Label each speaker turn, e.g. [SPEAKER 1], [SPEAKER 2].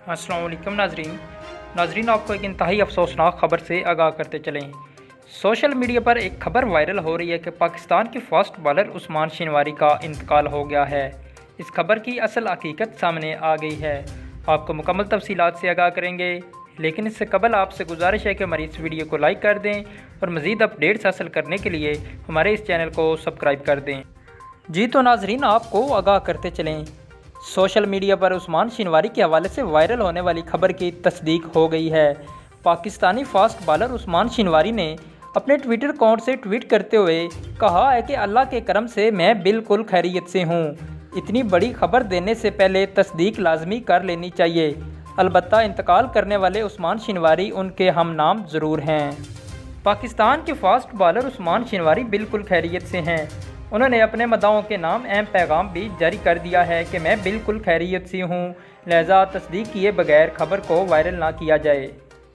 [SPEAKER 1] अस्सलाम वालेकुम नाजरीन आपको एक इंतहाई अफसोसनाक खबर से आगाह करते चलें। सोशल मीडिया पर एक खबर वायरल हो रही है कि पाकिस्तान के फास्ट बॉलर उस्मान शनवारी का इंतकाल हो गया है। इस खबर की असल हकीकत सामने आ गई है। आपको मुकम्मल तफसीलात से आगाह करेंगे, लेकिन इससे कबल आपसे गुजारिश है कि हमारी इस वीडियो को लाइक कर दें और मज़ीद अपडेट्स हासिल करने के लिए हमारे इस चैनल को सब्सक्राइब कर दें। जी तो नाजरीन आपको आगाह करते चलें, सोशल मीडिया पर उस्मान शनवारी के हवाले से वायरल होने वाली खबर की तस्दीक हो गई है। पाकिस्तानी फास्ट बॉलर उस्मान शनवारी ने अपने ट्विटर अकाउंट से ट्वीट करते हुए कहा है कि अल्लाह के करम से मैं बिल्कुल खैरियत से हूँ। इतनी बड़ी खबर देने से पहले तस्दीक लाजमी कर लेनी चाहिए। अलबत्ता इंतकाल करने वाले उस्मान शनवारी उनके हम नाम ज़रूर हैं। पाकिस्तान के फास्ट बॉलर उस्मान शनवारी बिल्कुल खैरियत से हैं। उन्होंने अपने मदाओं के नाम अहम पैगाम भी जारी कर दिया है कि मैं बिल्कुल खैरियत से हूँ, लिहाजा तस्दीक किए बगैर खबर को वायरल ना किया जाए।